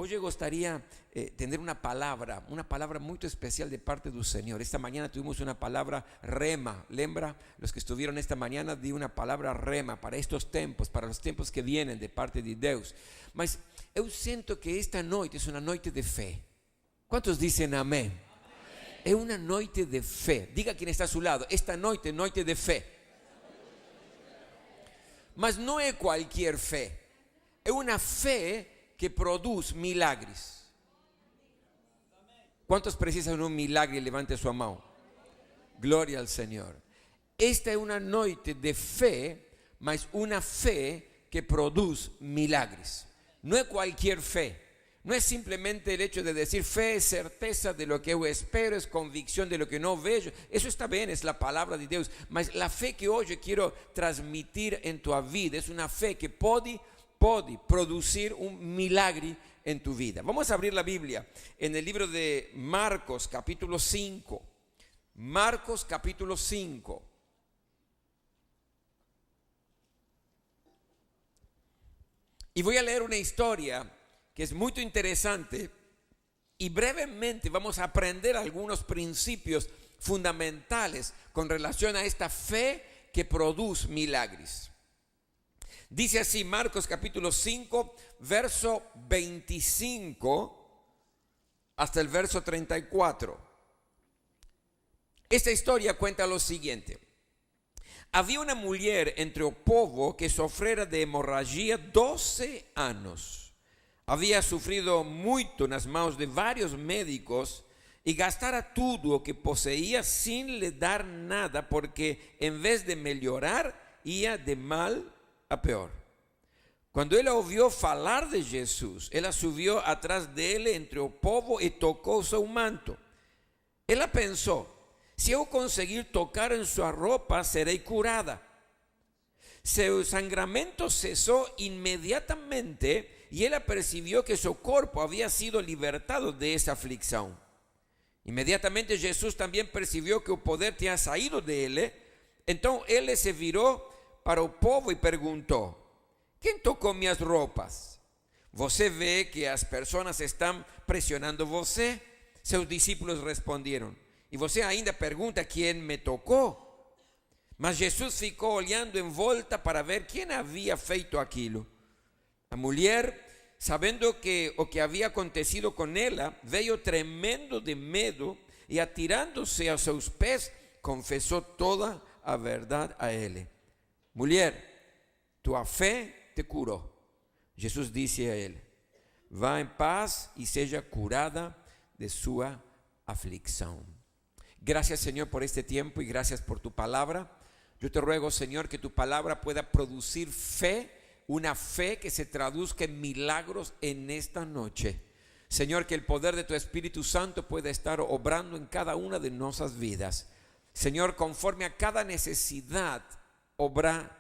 Hoje eu gostaria tener uma palavra muito especial de parte do Senhor. Esta manhã tuvimos uma palavra rema. Lembra? Los que estuvieron esta mañana di una palavra rema para estos tempos, para os tempos que vienen de parte de Deus. Mas eu sinto que esta noite é uma noite de fé. Quantos dizem amém? É uma noite de fé. Diga quem está a seu lado: esta noite é noite de fé. Mas não é qualquer fé. É uma fé que produz milagres. ¿Cuántos precisan un milagre? Levante su mano. Gloria al Señor. Esta es una noite de fe, mas una fe que produce milagres. No es cualquier fe. No es simplemente el hecho de decir fe es certeza de lo que yo espero, es convicción de lo que no veo. Eso está bien, es la palabra de Dios. Mas la fe que hoy quiero transmitir en tu vida es una fe que puede producir un milagre en tu vida. Vamos a abrir la Biblia en el libro de Marcos capítulo 5. Marcos capítulo 5. Y voy a leer una historia que es muy interesante y brevemente vamos a aprender algunos principios fundamentales con relación a esta fe que produce milagres. Dice así Marcos capítulo 5, verso 25 hasta el verso 34. Esta historia cuenta lo siguiente. Havia uma mulher entre o povo que sofrera de hemorragia 12 anos. Havia sofrido muito nas mãos de vários médicos e gastara tudo o que possuía sem lhe dar nada, porque em vez de melhorar, ia de mal a pior. Quando ela ouviu falar de Jesus, ela subiu atrás dele entre o povo e tocou seu manto. Ela pensou: se eu conseguir tocar em sua roupa, serei curada. Seu sangramento cessou imediatamente e ela percebeu que seu corpo havia sido libertado de essa aflição. Imediatamente Jesus também percebeu que o poder tinha saído dele. Então ele se virou para o povo e perguntou: quem tocou minhas roupas? Você vê que as pessoas estão pressionando você? Seus discípulos responderam: e você ainda pergunta quem me tocou? Mas Jesus ficou olhando em volta para ver quem havia feito aquilo. A mulher, sabendo que o que havia acontecido com ela, veio tremendo de medo e, atirando-se a seus pés, confessou toda a verdade a ele. Mulher, tua fé te curou. Jesus disse a ele: vá em paz e seja curada de sua aflicção. Gracias, Señor, por este tiempo y gracias por tu palabra. Yo te ruego, Señor, que tu palabra pueda producir fe, una fe que se traduzca en milagros en esta noche. Señor, que el poder de tu Espíritu Santo pueda estar obrando en cada una de nuestras vidas. Señor, conforme a cada necesidad, obra.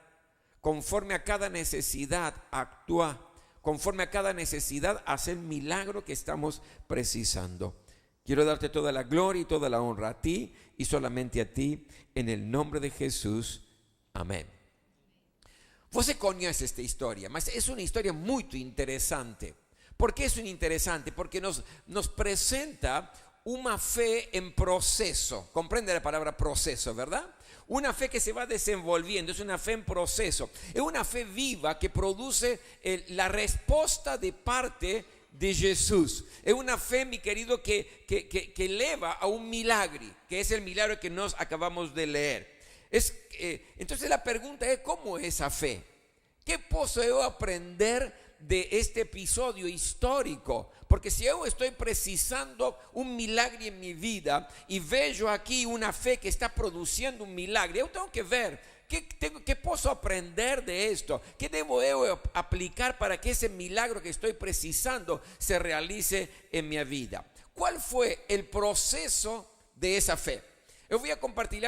Conforme a cada necesidad, actúa. Conforme a cada necesidad, haz el milagro que estamos precisando. Quiero darte toda la gloria y toda la honra a ti y solamente a ti, en el nombre de Jesús. Amén. Você conhece esta historia, mas es una historia muy interesante. ¿Por qué es una interesante? Porque nos presenta una fe en proceso. Comprende la palabra proceso, ¿verdad? Una fe que se va desenvolviendo, es una fe en proceso. Es una fe viva que produce la respuesta de parte de Jesús. Es una fe, mi querido, que eleva a un milagre, que es el milagro que nos acabamos de leer. Entonces la pregunta es: ¿cómo es esa fe? ¿Qué puedo yo aprender de este episodio histórico? Porque si yo estoy precisando un milagre en mi vida y veo aquí una fe que está produciendo un milagre, yo tengo que ver ¿qué puedo aprender de esto? ¿Qué debo yo aplicar para que ese milagro que estoy precisando se realice en mi vida? ¿Cuál fue el proceso de esa fe? Yo voy a compartir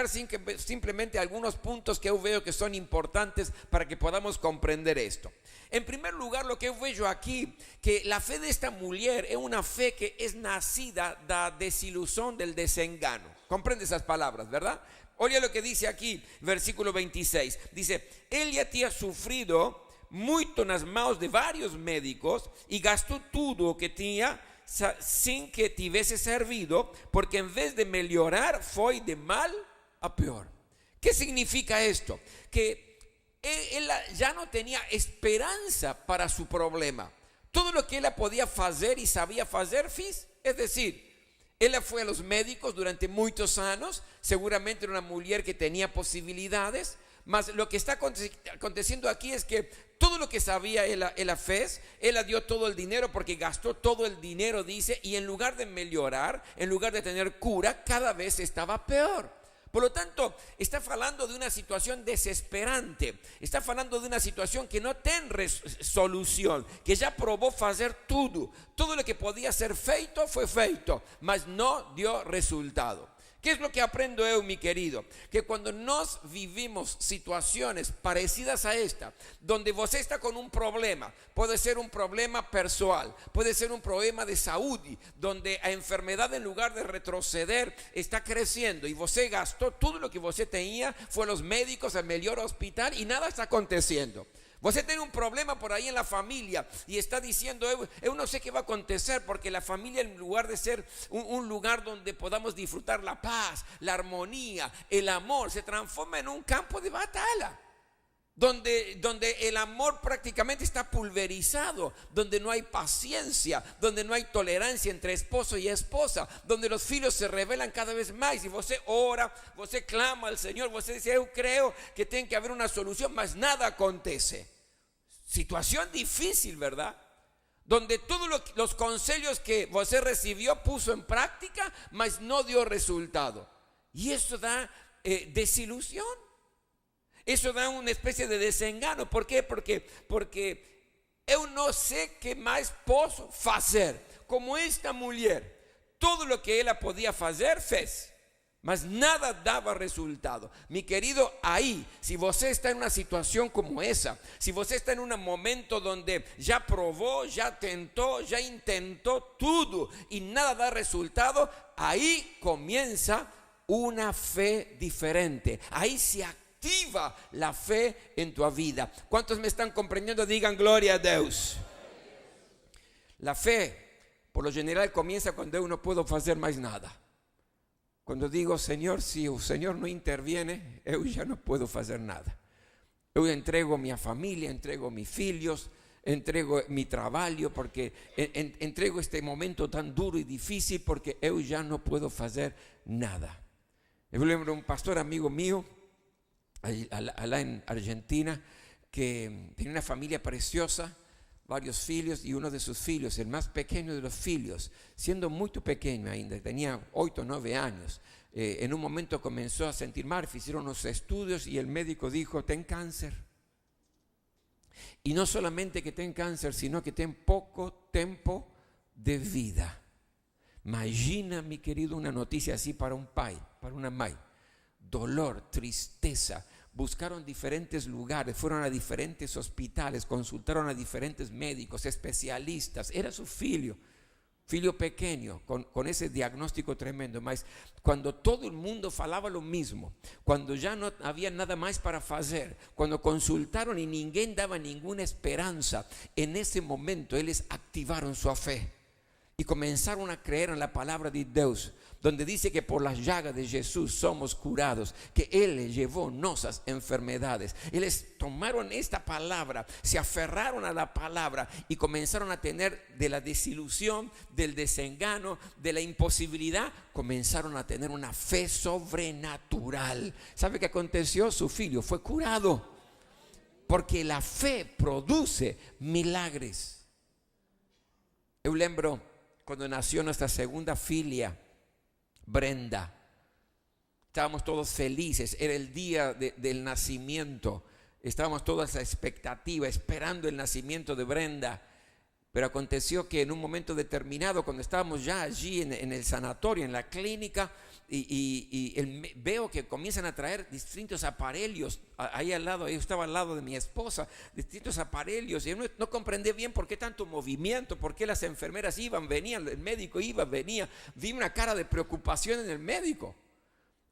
simplemente algunos puntos que yo veo que son importantes para que podamos comprender esto. En primer lugar, lo que yo veo aquí, que la fe de esta mujer es una fe que es nacida de la desilusión, del desengano. Comprende esas palabras, ¿verdad? Oye lo que dice aquí, versículo 26. Dice: ella había sufrido muito nas mãos de vários médicos e gastou tudo o que tinha sem que tivesse servido, porque em vez de melhorar, foi de mal a pior. ¿Qué significa esto? Que él ya no tenía esperanza para su problema. Todo lo que él podía hacer y sabía hacer, es decir, él fue a los médicos durante muchos años, seguramente era una mujer que tenía posibilidades, mas lo que está aconteciendo aquí es que todo lo que sabía él fez, él dio todo el dinero porque gastó todo el dinero, dice, y en lugar de mejorar, en lugar de tener cura, cada vez estaba peor. Por lo tanto, está hablando de una situación desesperante, está hablando de una situación que no tiene solución, que ya probó hacer todo lo que podía ser feito fue feito, mas no dio resultado. ¿Qué es lo que aprendo yo, mi querido? Que cuando nos vivimos situaciones parecidas a esta, donde você está con un problema, puede ser un problema personal, puede ser un problema de salud, donde la enfermedad en lugar de retroceder está creciendo y você gastó todo lo que você tenía, fue a los médicos, al mejor hospital y nada está aconteciendo. Você tiene un problema por ahí en la familia y está diciendo, yo no sé qué va a acontecer, porque la familia, en lugar de ser un lugar donde podamos disfrutar la paz, la armonía, el amor, se transforma en un campo de batalla, donde el amor prácticamente está pulverizado, donde no hay paciencia, donde no hay tolerancia entre esposo y esposa, donde los hijos se rebelan cada vez más y você ora, você clama al Señor, você dice, yo creo que tiene que haber una solución, mas nada acontece. Situación difícil, ¿verdad? Donde todos los consejos que você recibió puso en práctica, mas no dio resultado. Y eso da desilusión. Eso da una especie de desengano. ¿Por qué? Porque yo no sé qué más puedo hacer. Como esta mujer, todo lo que ella podía hacer, fez, mas nada daba resultado. Mi querido, ahí, si você está en una situación como esa, si você está en un momento donde ya probó, ya tentó, ya intentó todo y nada da resultado, ahí comienza una fe diferente. Ahí se activa la fe en tu vida. ¿Cuántos me están comprendiendo? Digan gloria a Dios. La fe, por lo general, comienza cuando yo no puedo hacer más nada. Cuando digo, Señor, si el Señor no interviene, yo ya no puedo hacer nada. Yo entrego mi familia, entrego mis filhos, entrego mi trabajo, porque entrego este momento tan duro y difícil, porque yo ya no puedo hacer nada. Yo lembro un pastor amigo mío, allá en Argentina, que tenía una familia preciosa, varios filhos, y uno de sus filhos, el más pequeño de los filhos, siendo muy pequeño ainda, tenía 8 o 9 años, en un momento comenzó a sentir mal, hicieron unos estudios y el médico dijo, ten cáncer. Y no solamente que ten cáncer, sino que ten poco tiempo de vida. Imagina, mi querido, una noticia así para un pai, para una mãe. Dolor, tristeza. Buscaron diferentes lugares, fueron a diferentes hospitales, consultaron a diferentes médicos, especialistas. Era su filho pequeño, con ese diagnóstico tremendo. Mas cuando todo el mundo falaba lo mismo, cuando ya no había nada más para hacer, cuando consultaron y ninguém daba ninguna esperanza, en ese momento ellos activaron su fe y comenzaron a creer en la palabra de Dios, donde dice que por las llagas de Jesús somos curados, que Él llevó nuestras enfermedades. Ellos tomaron esta palabra, se aferraron a la palabra y comenzaron a tener, de la desilusión, del desengano, de la imposibilidad, comenzaron a tener una fe sobrenatural. ¿Sabe qué aconteció? Su filho fue curado, porque la fe produce milagres. Yo lembro cuando nació nuestra segunda filha, Brenda. Estábamos todos felices, era el día del nacimiento, estábamos todos a expectativa, esperando el nacimiento de Brenda. Pero aconteció que en un momento determinado, cuando estábamos ya allí en el sanatorio, en la clínica, veo que comienzan a traer distintos aparelhos ahí al lado. Yo estaba al lado de mi esposa, distintos aparelhos, y yo no comprendí bien por qué tanto movimiento, por qué las enfermeras iban, venían, el médico iba, venía. Vi una cara de preocupación en el médico.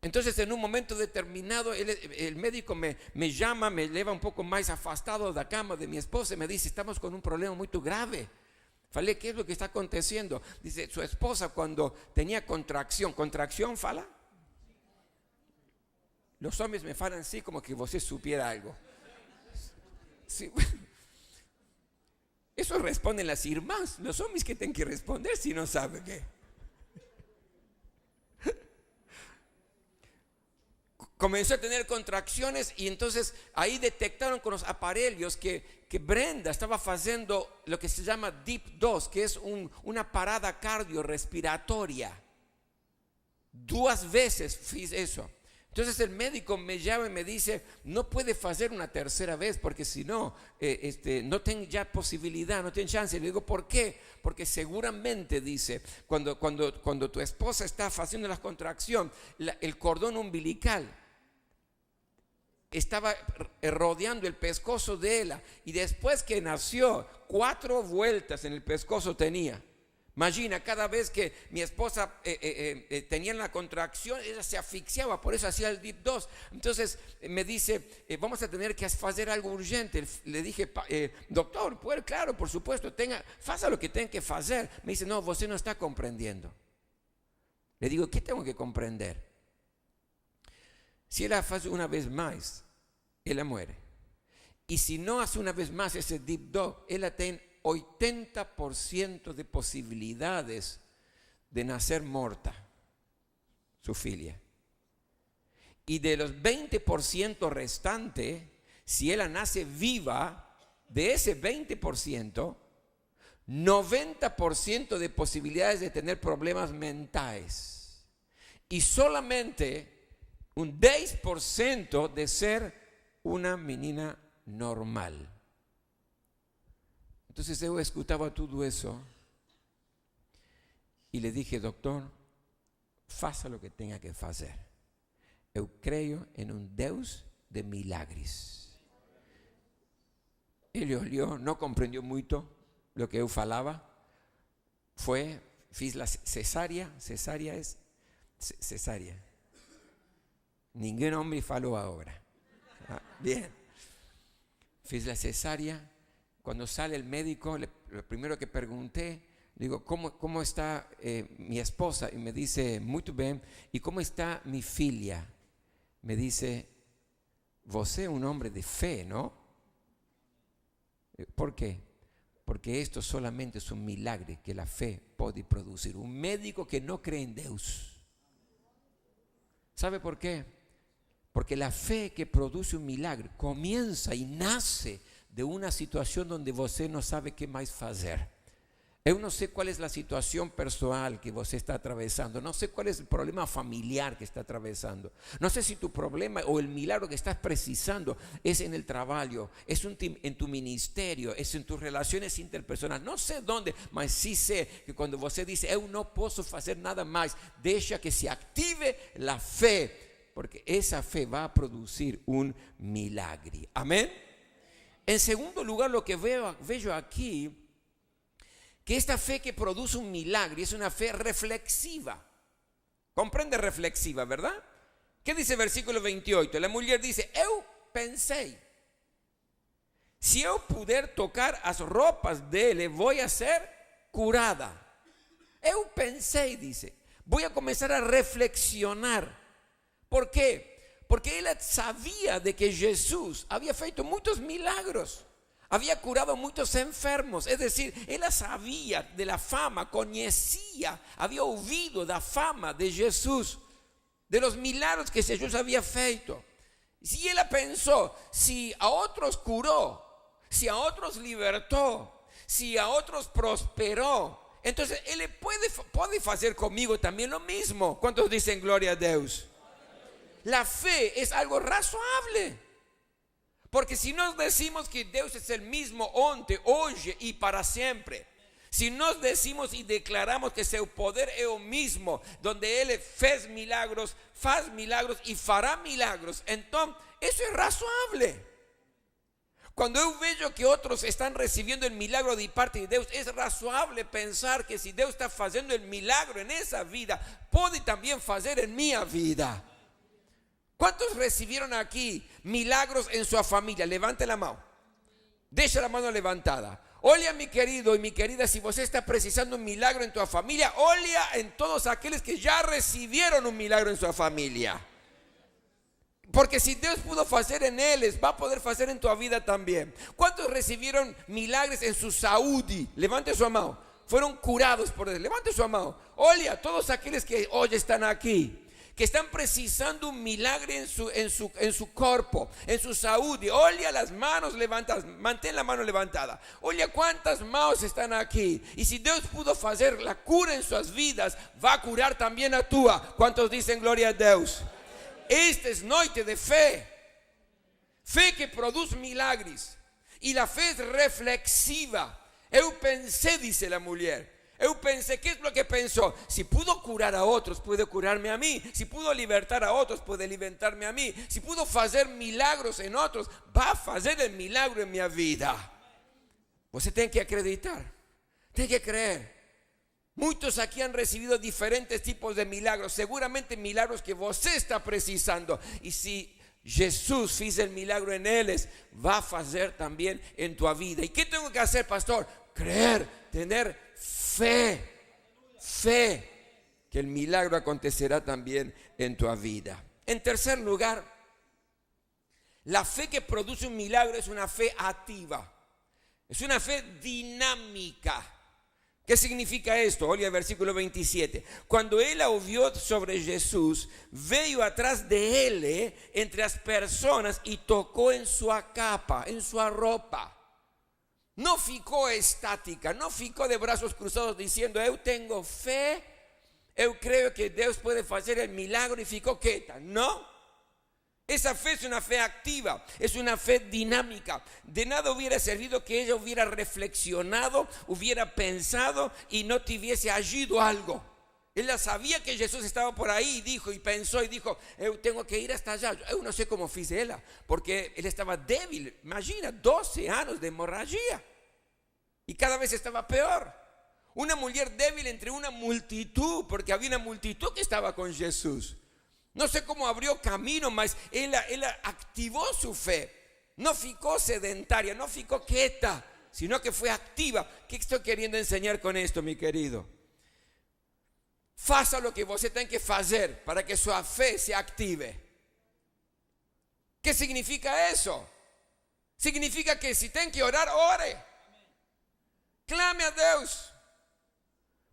Entonces en un momento determinado el médico me llama, me lleva un poco más afastado de la cama de mi esposa y me dice, estamos con un problema muy grave. Falei, ¿qué es lo que está aconteciendo? Dice, su esposa cuando tenía contracción fala? Los hombres me falan así como que usted supiera algo. Sí. Eso responden las irmãs. Los hombres que tienen que responder si no saben qué. Comenzó a tener contracciones y entonces ahí detectaron con los aparelhos que Brenda estaba haciendo lo que se llama Deep 2, que es una parada cardiorrespiratoria. 2 veces fiz eso. Entonces el médico me llama y me dice, no puede hacer una tercera vez porque si no, no tiene ya posibilidad, no tiene chance. Le digo, ¿por qué? Porque seguramente, dice, cuando tu esposa está haciendo la contracción, el cordón umbilical estaba rodeando el pescozo de ella y después que nació, 4 vueltas en el pescozo tenía. Imagina, cada vez que mi esposa tenía la contracción, ella se asfixiaba, por eso hacía el Deep 2. Entonces me dice, vamos a tener que hacer algo urgente. Le dije, doctor, pues claro, por supuesto, faça lo que tenga que hacer. Me dice, no, usted no está comprendiendo. Le digo, ¿qué tengo que comprender? Si ella hace una vez más, ella muere. Y si no hace una vez más ese Deep 2, ella tiene 80% de posibilidades de nacer muerta, su filia. Y de los 20% restantes, si ella nace viva, de ese 20%, 90% de posibilidades de tener problemas mentales. Y solamente un 10% de ser una menina normal. Entonces yo escuchaba todo eso y le dije, doctor, faça lo que tenga que hacer. Yo creo en un Deus de milagres. Ele olhou, no comprendió mucho lo que yo falaba. Fiz la cesárea es cesárea. Ningún hombre faló ahora. Bien. Fiz la cesárea. Cuando sale el médico, lo primero que pregunté, digo, ¿cómo está mi esposa? Y me dice, muy bien. ¿Y cómo está mi filia? Me dice, vos es un hombre de fe, ¿no? ¿Por qué? Porque esto solamente es un milagre que la fe puede producir. Un médico que no cree en Dios. ¿Sabe por qué? Porque la fe que produce un milagre comienza y nace de una situación donde você no sabe qué más hacer. Yo no sé cuál es la situación personal que você está atravesando. No sé cuál es el problema familiar que está atravesando. No sé si tu problema o el milagro que estás precisando es en el trabajo, es en tu ministerio, es en tus relaciones interpersonales. No sé dónde, mas sí sé que cuando você dice, yo no puedo hacer nada más, deja que se active la fe, porque esa fe va a producir un milagre. Amén. En segundo lugar, lo que veo aquí, que esta fe que produce un milagre es una fe reflexiva. Comprende reflexiva, ¿verdad? ¿Qué dice el versículo 28? La mujer dice, yo pensé, si yo puder tocar las ropas de él, voy a ser curada. Yo pensé, dice, voy a comenzar a reflexionar. ¿Por qué? Porque él sabía de que Jesús había hecho muchos milagros. Había curado muchos enfermos, es decir, él sabía de la fama, conocía, había oído de la fama de Jesús, de los milagros que Jesús había hecho. Si él pensó, si a otros curó, si a otros libertó, si a otros prosperó, entonces él puede hacer conmigo también lo mismo. ¿Cuántos dicen gloria a Dios? La fe es algo razonable. Porque si nos decimos que Dios es el mismo ontem, hoy y para siempre, si nos decimos y declaramos que su poder es el mismo, donde Él faz milagros y fará milagros, entonces eso es razonable. Cuando yo veo que otros están recibiendo el milagro de parte de Dios, es razonable pensar que si Dios está haciendo el milagro en esa vida, puede también hacer en mi vida. ¿Cuántos recibieron aquí milagros en su familia? Levante la mano. Deja la mano levantada. Olha, mi querido y mi querida, si vos está precisando un milagro en tu familia, olha en todos aquellos que ya recibieron un milagro en su familia. Porque si Dios pudo hacer en ellos, va a poder hacer en tu vida también. ¿Cuántos recibieron milagros en su salud? Levante su mano. Fueron curados por Dios. Levante su mano. Olha, todos aquellos que hoy están aquí, que están precisando un milagro en su cuerpo, en su salud. Olha las manos levantadas, mantén la mano levantada. Olha cuántas manos están aquí. Y si Dios pudo hacer la cura en sus vidas, va a curar también a tua. ¿Cuántos dicen gloria a Dios? Esta es noite de fe. Fe que produce milagres. Y la fe es reflexiva. Eu pensé, dice la mujer. Eu pensé, ¿qué es lo que pensó? Si pudo curar a otros, puede curarme a mí. Si pudo libertar a otros, puede libertarme a mí. Si pudo hacer milagros en otros, va a hacer el milagro en mi vida. Usted tiene que acreditar, tiene que creer. Muchos aquí han recibido diferentes tipos de milagros, seguramente milagros que usted está precisando. Y si Jesús hizo el milagro en ellos, va a hacer también en tu vida. ¿Y qué tengo que hacer, pastor? Creer, tener fe que el milagro acontecerá también en tu vida. En tercer lugar, la fe que produce un milagro es una fe activa, es una fe dinámica. ¿Qué significa esto? Olha el versículo 27. Cuando él ouviu sobre Jesús, veio atrás de él entre las personas y tocó en su capa, en su ropa. No ficou estática, no ficou de brazos cruzados diciendo, eu tengo fe, eu creo que Dios puede hacer el milagro, y ficou quieta. No, esa fe es una fe activa, es una fe dinámica. De nada hubiera servido que ella hubiera reflexionado, hubiera pensado y no tuviese agido algo. Ella sabía que Jesús estaba por ahí y dijo y pensó y dijo, eu tengo que ir hasta allá. Yo no sé cómo fiz ella, porque él estaba débil. Imagina, 12 años de hemorragia y cada vez estaba peor. Una mujer débil entre una multitud, porque había una multitud que estaba con Jesús. No sé cómo abrió camino, mas ella activó su fe. No ficó sedentaria, no ficó quieta, sino que fue activa. ¿Qué estoy queriendo enseñar con esto, mi querido? Faça lo que você tem que fazer para que sua fé se active. ¿Qué significa eso? Significa que si tem que orar, ore. Clame a Deus.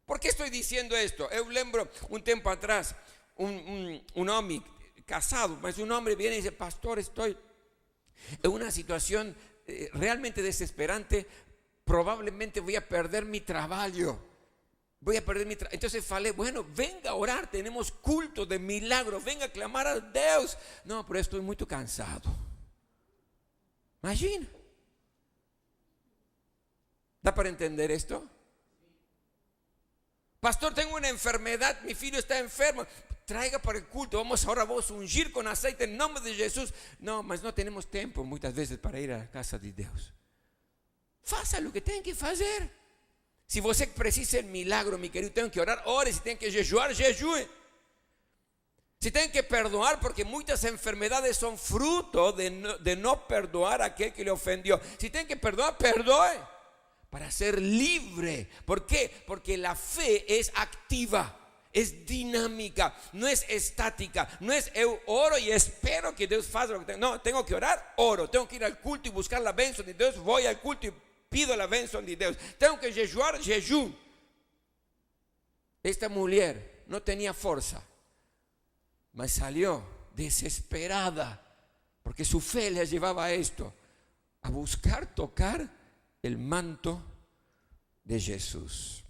¿Por qué estoy diciendo esto? Eu lembro un tiempo atrás, un hombre casado, mas un hombre viene y dice, pastor, estoy en una situación realmente desesperante, probablemente voy a perder mi trabajo. Entonces falei, bueno, venga a orar, tenemos culto de milagros, venga a clamar a Dios. No, pero estoy muy cansado. Imagina. ¿Da para entender esto? Pastor, tengo una enfermedad, mi hijo está enfermo. Traiga para el culto, vamos ahora vos ungir con aceite en nombre de Jesús. No, mas no tenemos tiempo muchas veces para ir a la casa de Dios. Faça lo que tiene que hacer. Si você precisa el milagro, mi querido, tengo que orar, ore. Si tiene que jejuar, jejue. Si tienen que perdonar, porque muchas enfermedades son fruto de no perdonar a aquel que le ofendió. Si tienen que perdonar, perdoe. Para ser libre. ¿Por qué? Porque la fe es activa, es dinámica, no es estática. No es eu oro y espero que Dios haga lo que tengo. No, tengo que orar, oro. Tengo que ir al culto y buscar la bendición de Dios. Voy al culto y pido la bendición de Dios. Tengo que jejuar, jejum. Esta mujer no tenía fuerza, mas salió desesperada, porque su fe le llevaba a esto, a buscar tocar el manto de Jesús.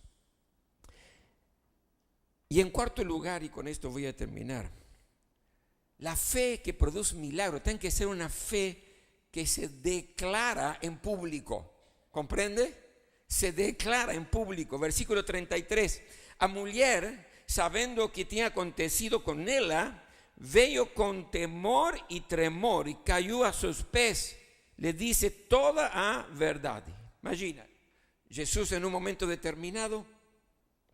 Y en cuarto lugar, y con esto voy a terminar, la fe que produce milagros tiene que ser una fe que se declara en público. ¿Comprende? Se declara en público. Versículo 33. A mulher, sabendo o que tinha acontecido com ela, veio com temor e tremor e caiu a seus pés. Le disse toda a verdade. Imagina, Jesús en un momento determinado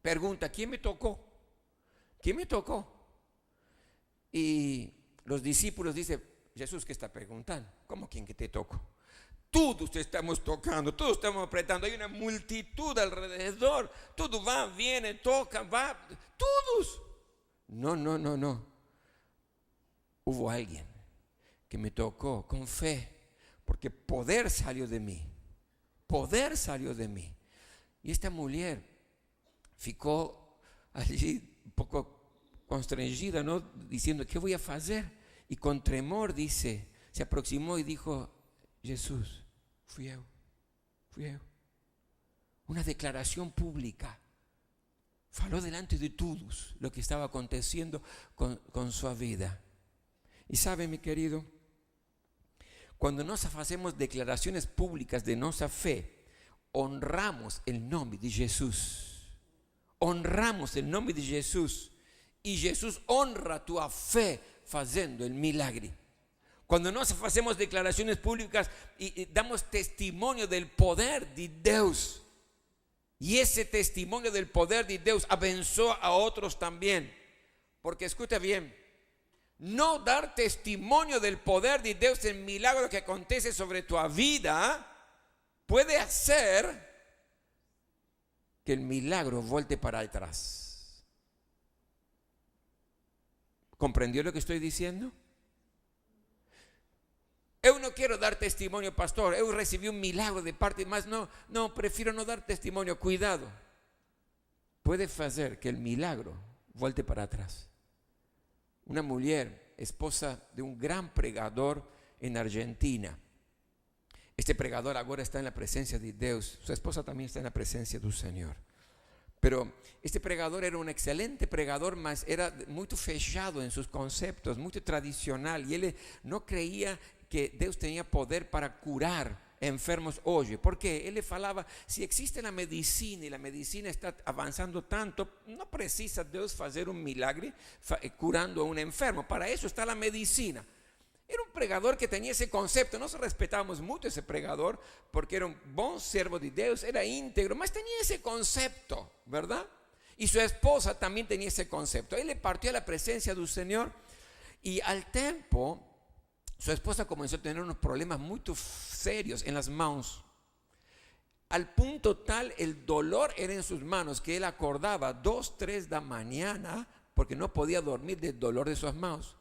pregunta, ¿quién me tocó? ¿Quién me tocó? Y Los discípulos dicen, Jesús, ¿qué está preguntando? ¿Cómo quién que te tocó? Todos te estamos tocando, todos estamos apretando. Hay una multitud alrededor. Todo va, viene, toca, va. Todos. No. Hubo alguien que me tocó con fe, porque poder salió de mí. Poder salió de mí. Y esta mujer ficó allí un poco constrangida, ¿no? Diciendo, ¿qué voy a hacer? Y con tremor dice, se aproximó y dijo, Jesús, fui yo. Una declaración pública. Faló delante de todos lo que estaba aconteciendo con su vida. Y sabe, mi querido, cuando nos hacemos declaraciones públicas de nuestra fe, honramos el nombre de Jesús. Honramos el nombre de Jesús. Y Jesús honra tu fe haciendo el milagre. Cuando nos hacemos declaraciones públicas y damos testimonio del poder de Dios, y ese testimonio del poder de Dios avanzó a otros también. Porque escucha bien, no dar testimonio del poder de Dios en milagro que acontece sobre tu vida puede hacer que el milagro vuelte para atrás. ¿Comprendió lo que estoy diciendo? Yo no quiero dar testimonio, pastor. Yo recibí un milagro de parte más. No, prefiero no dar testimonio. Cuidado. Puede hacer que el milagro vuelte para atrás. Una mujer, esposa de un gran pregador en Argentina. Este pregador ahora está en la presencia de Dios. Su esposa también está en la presencia del Señor. Pero este pregador era un excelente pregador, mas era muy fechado en sus conceptos, muy tradicional. Y él no creía que Dios tenía poder para curar enfermos hoy. Porque él le falaba, si existe la medicina y la medicina está avanzando tanto, no precisa Dios hacer un milagre curando a un enfermo. Para eso está la medicina. Era un pregador que tenía ese concepto. Nos respetábamos mucho ese pregador porque era un buen siervo de Dios, era íntegro, mas tenía ese concepto, ¿verdad? Y su esposa también tenía ese concepto. Él le partió a la presencia del Señor y al tiempo su esposa comenzó a tener unos problemas muy serios en las manos. Al punto tal el dolor era en sus manos que él acordaba 2, 3 de la mañana porque no podía dormir del dolor de sus manos.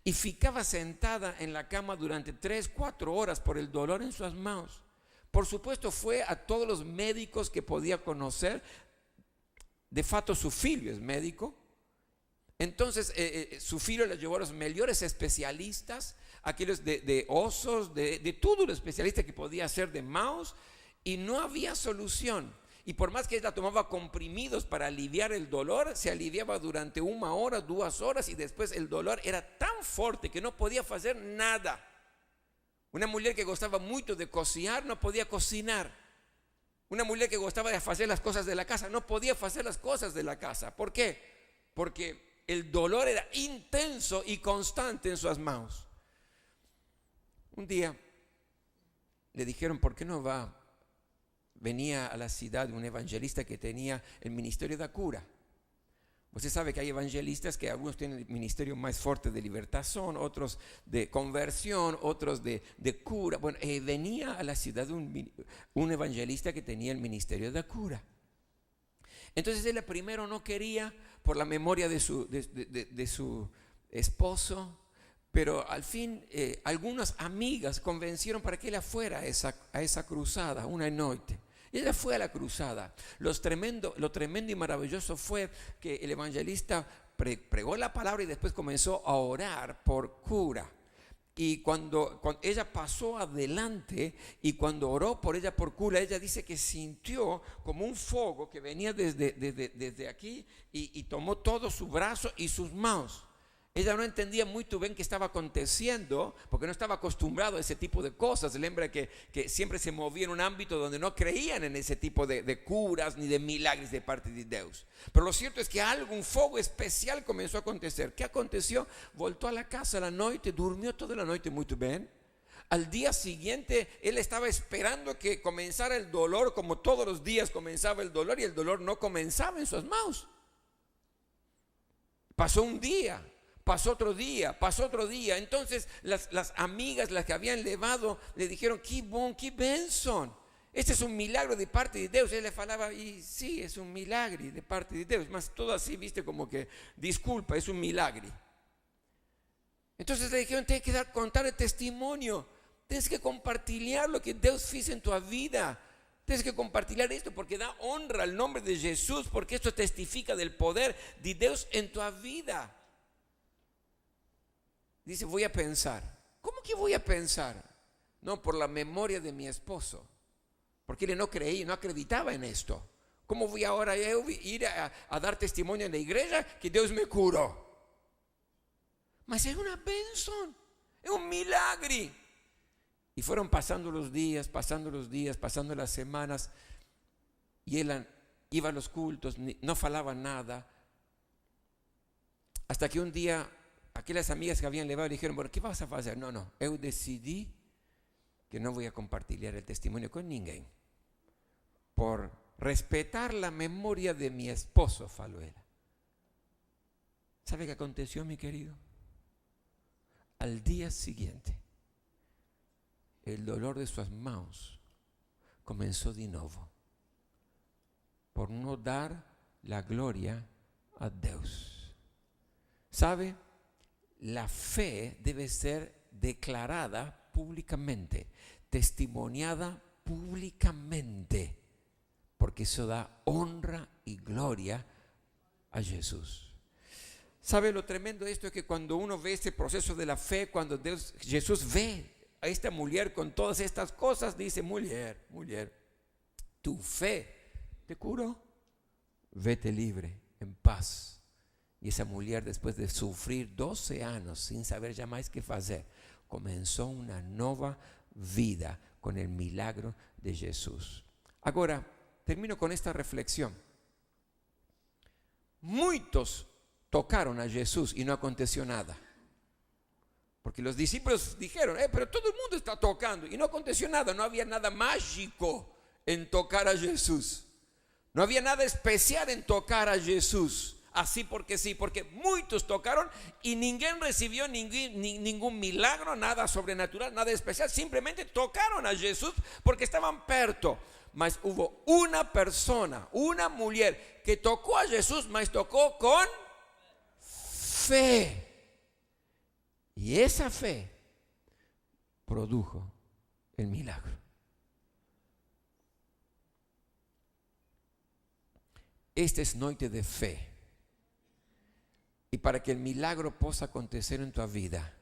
Y ficaba sentada en la cama durante 3, 4 horas por el dolor en sus manos. Por supuesto fue a todos los médicos que podía conocer. De fato su figlio es médico. Entonces su figlio le llevó a los mejores especialistas, aquellos de osos, de todos los especialistas que podía hacer de manos, y no había solución. Y por más que ella tomaba comprimidos para aliviar el dolor, se aliviaba durante 1 hora, 2 horas, y después el dolor era tan fuerte que no podía hacer nada. Una mujer que gustaba mucho de cocinar no podía cocinar. Una mujer que gustaba de hacer las cosas de la casa no podía hacer las cosas de la casa. ¿Por qué? Porque el dolor era intenso y constante en sus manos. Un día le dijeron, ¿por qué no va? Venía a la ciudad un evangelista que tenía el ministerio de cura. Usted sabe que hay evangelistas que algunos tienen el ministerio más fuerte de libertación, otros de conversión, otros de cura. Bueno, venía a la ciudad un evangelista que tenía el ministerio de cura. Entonces él primero no quería por la memoria de su esposo, pero al fin algunas amigas convencieron para que él fuera a esa cruzada una noche. Ella fue a la cruzada. Lo tremendo y maravilloso fue que el evangelista pregó la palabra y después comenzó a orar por cura. Y cuando ella pasó adelante y cuando oró por ella por cura, ella dice que sintió como un fuego que venía desde aquí y tomó todo su brazo y sus manos. Ella no entendía muy bien qué estaba aconteciendo porque no estaba acostumbrado a ese tipo de cosas. Lembra que siempre se movía en un ámbito donde no creían en ese tipo de curas ni de milagros de parte de Dios. Pero lo cierto es que un fuego especial comenzó a acontecer. ¿Qué aconteció? Voltó a la casa la noche, durmió toda la noche muy bien. Al día siguiente él estaba esperando que comenzara el dolor, como todos los días comenzaba el dolor, y el dolor no comenzaba en sus manos. Pasó un día. pasó otro día. Entonces las amigas, las que habían levado, le dijeron: qué bon, qué benção. Este es un milagro de parte de Dios. Él le falaba, y sí, es un milagro de parte de Dios. Mas todo así, viste, como que, disculpa, es un milagro. Entonces le dijeron: tienes que contar el testimonio. Tienes que compartir lo que Dios hizo en tu vida. Tienes que compartir esto porque da honra al nombre de Jesús, porque esto testifica del poder de Dios en tu vida. Dice: voy a pensar. ¿Cómo que voy a pensar? No, por la memoria de mi esposo, porque él no creía, no acreditaba en esto. ¿Cómo voy ahora a ir a dar testimonio en la iglesia que Dios me curó? Mas es una bendición, es un milagro. Y fueron pasando los días, pasando las semanas, y él iba a los cultos, no falaba nada, hasta que un día aquellas amigas que habían levado dijeron: bueno, ¿qué vas a hacer? No, yo decidí que no voy a compartir el testimonio con ninguém, por respetar la memoria de mi esposo, faló él. ¿Sabe qué aconteció, mi querido? Al día siguiente, el dolor de sus manos comenzó de nuevo, por no dar la gloria a Dios. ¿Sabe? La fe debe ser declarada públicamente, testimoniada públicamente, porque eso da honra y gloria a Jesús. ¿Sabe lo tremendo de esto? Es que cuando uno ve este proceso de la fe, cuando Jesús ve a esta mujer con todas estas cosas, dice: mujer, tu fe te curó, vete libre, en paz. Y esa mujer, después de sufrir 12 años sin saber ya más qué hacer, comenzó una nueva vida con el milagro de Jesús. Ahora, termino con esta reflexión. Muchos tocaron a Jesús y no aconteció nada, porque los discípulos dijeron: pero todo el mundo está tocando, y no aconteció nada. No había nada mágico en tocar a Jesús, no había nada especial en tocar a Jesús, así porque sí, porque muchos tocaron y ninguém recibió ningún milagro, nada sobrenatural, nada especial. Simplemente tocaron a Jesús porque estaban perto. Mas hubo una persona, una mujer que tocó a Jesús, mas tocó con fe. Y esa fe produjo el milagro. Esta es noche de fe. Y para que el milagro possa acontecer en tu vida,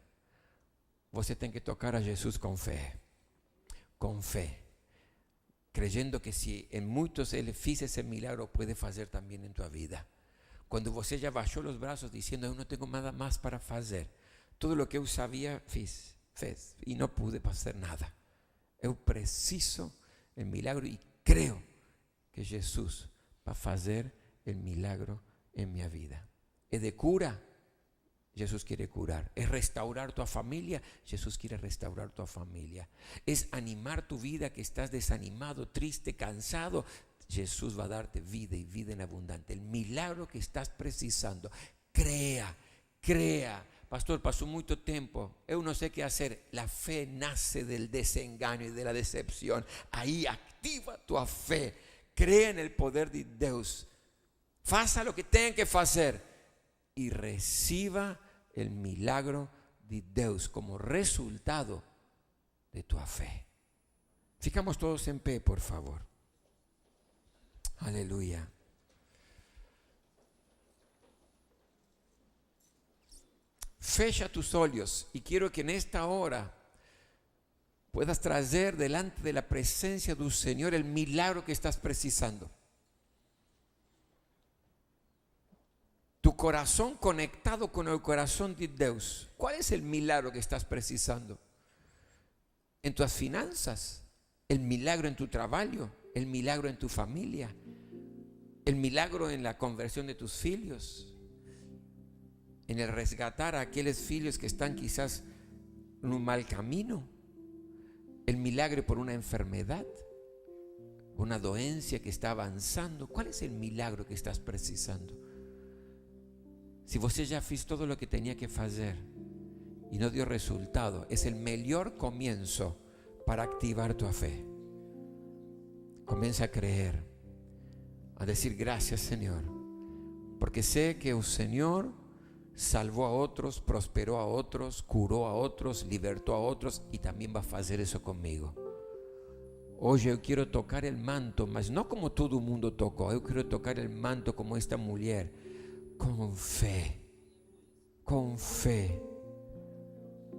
você tem que tocar a Jesús con fe. Con fe. Creyendo que si en muchos Él hizo ese milagro, puede hacer también en tu vida. Cuando você ya bajó los brazos diciendo: yo no tengo nada más para hacer, todo lo que yo sabía fiz, y no pude hacer nada. Yo preciso el milagro y creo que Jesús va a hacer el milagro en mi vida. Es de cura, Jesús quiere curar. Es restaurar tu familia, Jesús quiere restaurar tu familia. Es animar tu vida que estás desanimado, triste, cansado, Jesús va a darte vida y vida en abundante. El milagro que estás precisando, crea. Pastor, pasó mucho tiempo, yo no sé qué hacer. La fe nace del desengaño y de la decepción. Ahí activa tu fe, crea en el poder de Dios, faça lo que tenga que hacer y reciba el milagro de Dios como resultado de tu fe. Ficamos todos en pie, por favor. Aleluya. Fecha tus ojos y quiero que en esta hora puedas traer delante de la presencia del Señor el milagro que estás precisando. Tu corazón conectado con el corazón de Dios. ¿Cuál es el milagro que estás precisando? En tus finanzas, el milagro en tu trabajo, el milagro en tu familia, el milagro en la conversión de tus hijos, en el resgatar a aquellos hijos que están quizás en un mal camino, el milagro por una enfermedad, una dolencia que está avanzando. ¿Cuál es el milagro que estás precisando? Se você já fez todo o que tinha que fazer e não deu resultado, é o melhor comienzo para activar tua fé. Comienza a creer, a decir gracias, Señor, porque sé que el Señor salvó a otros, prosperó a otros, curó a otros, libertó a otros y también va a hacer eso conmigo. Hoy yo quiero tocar el manto, mas no como todo el mundo tocó. Yo quiero tocar el manto como esta mujer, con fe,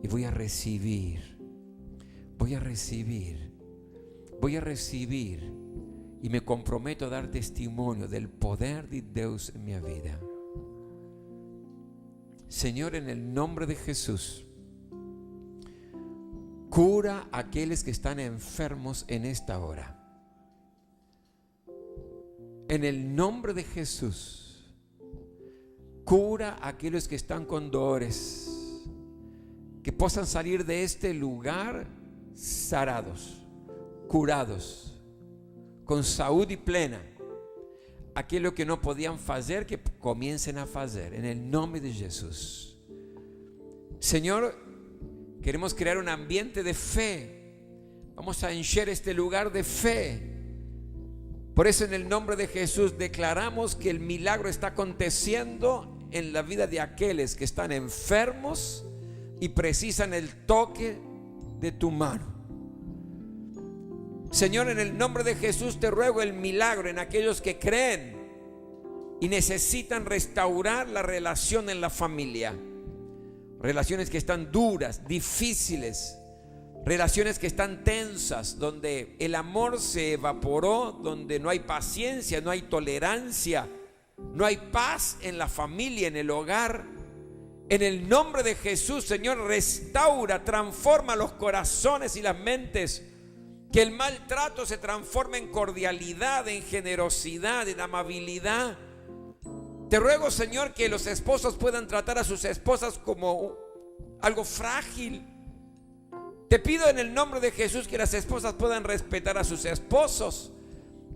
y voy a recibir, y me comprometo a dar testimonio del poder de Dios en mi vida. Señor, en el nombre de Jesús, cura a aquellos que están enfermos en esta hora. En el nombre de Jesús, cura a aquellos que están con dolores, que puedan salir de este lugar sanados, curados, con salud plena. Aquello que no podían hacer, que comiencen a hacer, en el nombre de Jesús. Señor, queremos crear un ambiente de fe. Vamos a encher este lugar de fe. Por eso, en el nombre de Jesús, declaramos que el milagro está aconteciendo en la vida de aquellos que están enfermos y precisan el toque de tu mano. Señor, en el nombre de Jesús te ruego el milagro en aquellos que creen y necesitan restaurar la relación en la familia. Relaciones que están duras, difíciles, relaciones que están tensas, donde el amor se evaporó, donde no hay paciencia, no hay tolerancia, no hay paz en la familia, en el hogar. En el nombre de Jesús, Señor, restaura, transforma los corazones y las mentes. Que el maltrato se transforme en cordialidad, en generosidad, en amabilidad. Te ruego, Señor, que los esposos puedan tratar a sus esposas como algo frágil. Te pido en el nombre de Jesús que las esposas puedan respetar a sus esposos.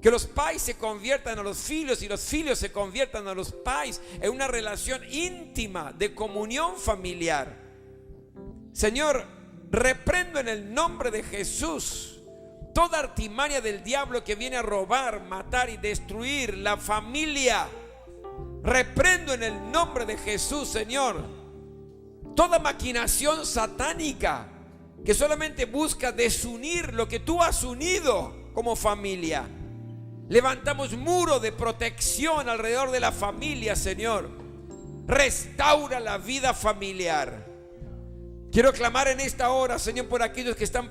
Que los pais se conviertan a los hijos y los hijos se conviertan a los pais, en una relación íntima de comunión familiar. Señor, reprendo en el nombre de Jesús toda artimaña del diablo que viene a robar, matar y destruir la familia. Reprendo en el nombre de Jesús, Señor, toda maquinación satánica que solamente busca desunir lo que tú has unido como familia. Levantamos muro de protección alrededor de la familia, Señor. Restaura la vida familiar. Quiero clamar en esta hora, Señor, por aquellos que están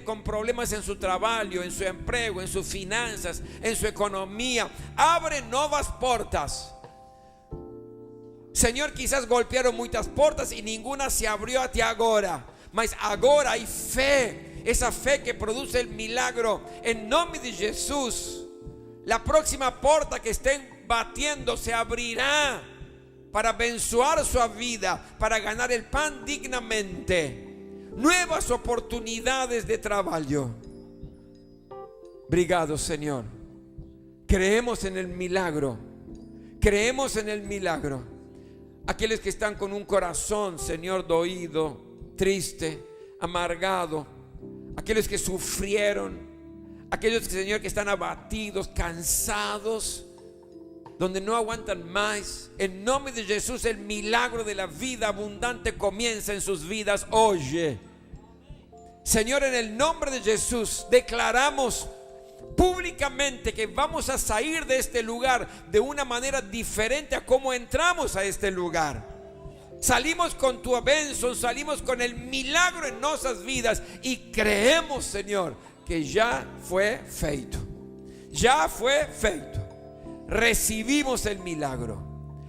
con problemas en su trabajo, en su empleo, en sus finanzas, en su economía. Abre nuevas puertas. Señor, quizás golpearon muchas puertas y ninguna se abrió a ti ahora. Mas ahora hay fe, esa fe que produce el milagro. En nombre de Jesús, la próxima puerta que estén batiendo se abrirá para abençoar su vida, para ganar el pan dignamente. Nuevas oportunidades de trabajo. Obrigado, Señor. Creemos en el milagro. Creemos en el milagro. Aquellos que están con un corazón, Señor, doído, triste, amargado. Aquellos que sufrieron. Aquellos, Señor, que están abatidos, cansados, donde no aguantan más. En nombre de Jesús, el milagro de la vida abundante comienza en sus vidas hoy. Señor, en el nombre de Jesús declaramos públicamente que vamos a salir de este lugar de una manera diferente a cómo entramos a este lugar. Salimos con tu bendición, salimos con el milagro en nuestras vidas y creemos, Señor, que ya fue feito. Ya fue feito. Recibimos el milagro.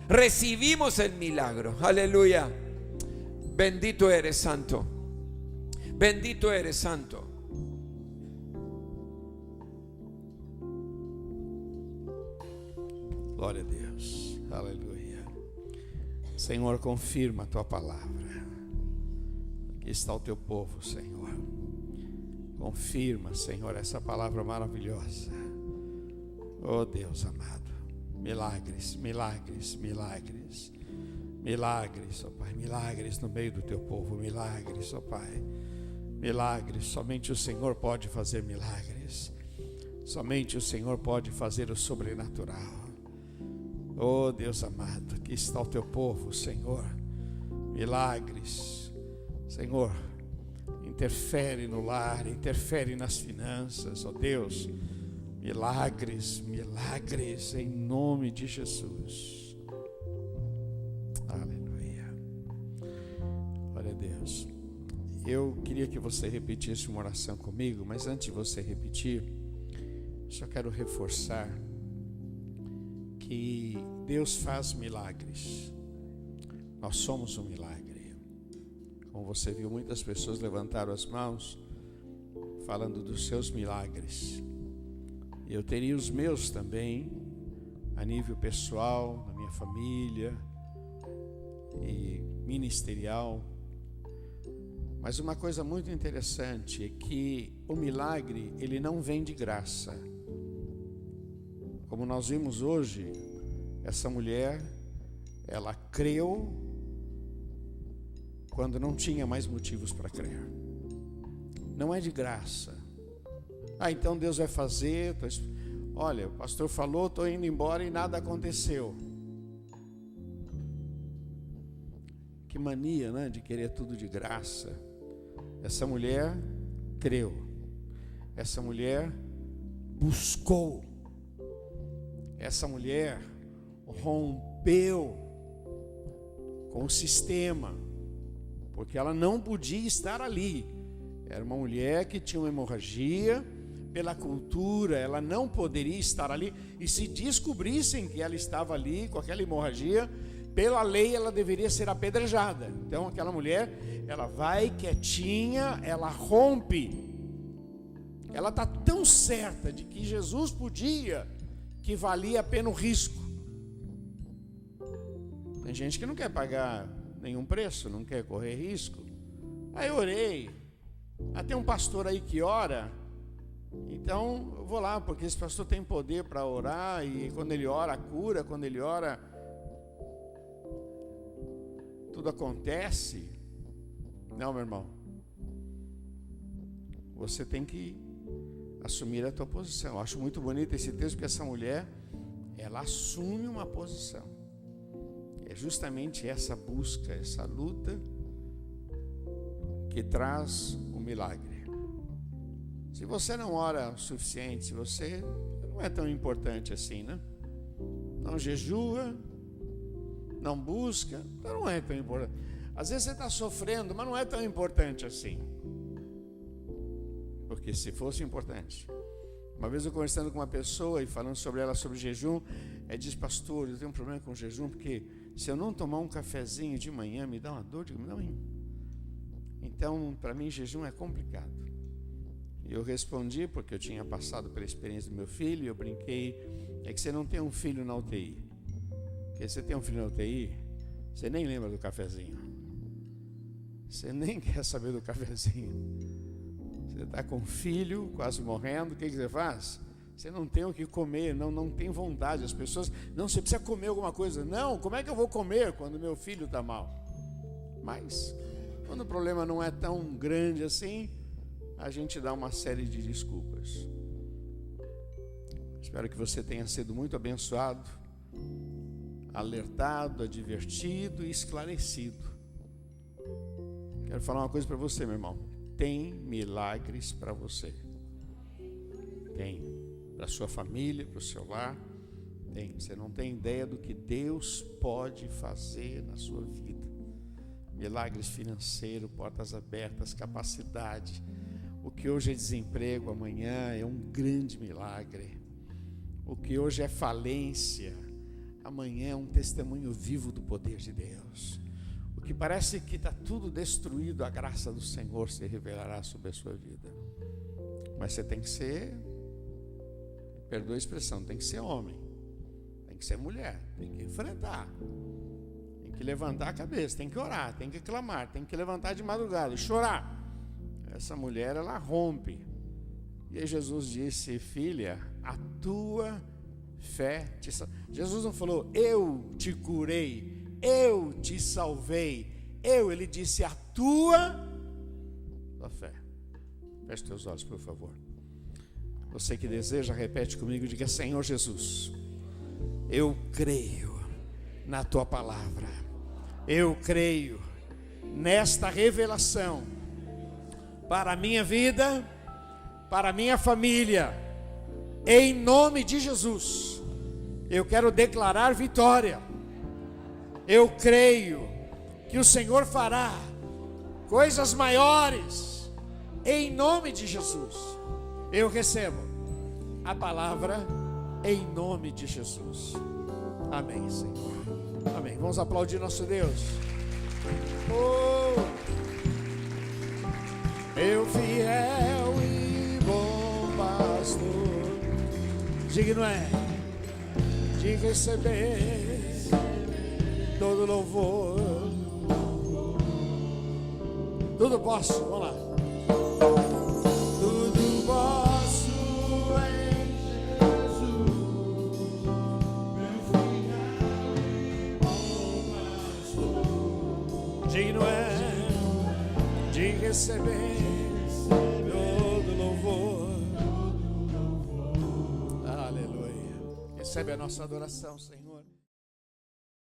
Recibimos el milagro. Aleluya. Bendito eres, Santo. Bendito eres, Santo. Glória a Deus. Aleluia. Senhor, confirma a tua palavra. Aqui está o teu povo, Senhor. Confirma, Senhor, essa palavra maravilhosa. Oh Deus amado. Milagres, milagres, milagres. Milagres, ó Pai, milagres no meio do teu povo, milagres, ó Pai, milagres. Somente o Senhor pode fazer milagres, somente o Senhor pode fazer o sobrenatural. Oh Deus amado, aqui está o teu povo, Senhor, milagres, Senhor, interfere no lar, interfere nas finanças, ó Deus, milagres, milagres em nome de Jesus. Aleluia. Glória a Deus. Eu queria que você repetisse uma oração comigo, mas antes de você repetir, só quero reforçar que Deus faz milagres. Nós somos um milagre. Como você viu, muitas pessoas levantaram as mãos falando dos seus milagres. E eu teria os meus também, a nível pessoal, na minha família e ministerial. Mas uma coisa muito interessante é que o milagre, ele não vem de graça. Como nós vimos hoje, essa mulher, ela creu quando não tinha mais motivos para crer. Não é de graça. Então Deus vai fazer. Olha, o pastor falou, estou indo embora e nada aconteceu. Que mania, né, de querer tudo de graça. Essa mulher creu. Essa mulher buscou. Essa mulher rompeu com o sistema, porque ela não podia estar ali. Era uma mulher que tinha uma hemorragia. Pela cultura, ela não poderia estar ali. E se descobrissem que ela estava ali com aquela hemorragia, pela lei ela deveria ser apedrejada. Então aquela mulher, ela vai quietinha, ela rompe. Ela está tão certa de que Jesus podia, que valia a pena o risco. Tem gente que não quer pagar nenhum preço, não quer correr risco. Aí eu orei. Tem um pastor aí que ora. Então eu vou lá, porque esse pastor tem poder para orar. E quando ele ora, cura. Quando ele ora, tudo acontece. Não, meu irmão, você tem que assumir a tua posição. Eu acho muito bonito esse texto, porque essa mulher, ela assume uma posição. É justamente essa busca, essa luta que traz o milagre. Se você não ora o suficiente, se você não é tão importante assim, né? Não jejua, não busca, então não é tão importante. Às vezes você está sofrendo, mas não é tão importante assim. Porque se fosse importante. Uma vez eu conversando com uma pessoa e falando sobre ela, sobre jejum, ela disse: pastor, eu tenho um problema com jejum, porque se eu não tomar um cafezinho de manhã, me dá uma dor, me dá um... Então, para mim, jejum é complicado. E eu respondi, porque eu tinha passado pela experiência do meu filho, e eu brinquei: é que você não tem um filho na UTI. Porque você tem um filho na UTI, você nem lembra do cafezinho. Você nem quer saber do cafezinho. Você está com um filho quase morrendo, o que você faz? Você não tem o que comer, não tem vontade. As pessoas: não, você precisa comer alguma coisa. Não, como é que eu vou comer quando meu filho está mal? Mas, quando o problema não é tão grande assim, a gente dá uma série de desculpas. Espero que você tenha sido muito abençoado, alertado, advertido e esclarecido. Quero falar uma coisa para você, meu irmão. Tem milagres para você. Tem. Para a sua família, para o seu lar. Tem. Você não tem ideia do que Deus pode fazer na sua vida. Milagres financeiros, portas abertas, capacidade. O que hoje é desemprego, amanhã é um grande milagre. O que hoje é falência, amanhã é um testemunho vivo do poder de Deus. O que parece que está tudo destruído, a graça do Senhor se revelará sobre a sua vida. Mas você tem que ser, perdoa a expressão, tem que ser homem, tem que ser mulher, tem que enfrentar, tem que levantar a cabeça, tem que orar, tem que clamar, tem que levantar de madrugada e chorar. Essa mulher, ela rompe. E aí Jesus disse: filha, a tua fé te salvou. Jesus não falou: eu te curei, eu te salvei. Ele disse, a tua fé. Feche teus olhos, por favor. Você que deseja, repete comigo, diga: Senhor Jesus, eu creio na tua palavra. Eu creio nesta revelação para a minha vida, para a minha família. Em nome de Jesus, eu quero declarar vitória. Eu creio que o Senhor fará coisas maiores. Em nome de Jesus, eu recebo a palavra em nome de Jesus. Amém, Senhor. Amém. Vamos aplaudir nosso Deus. Oh, meu fiel e bom pastor, digno é de receber todo louvor. Tudo posso, vamos lá. Tudo posso em Jesus, meu fiel e bom pastor. Digno é de receber todo louvor. Aleluia. Recebe a nossa adoração, Senhor.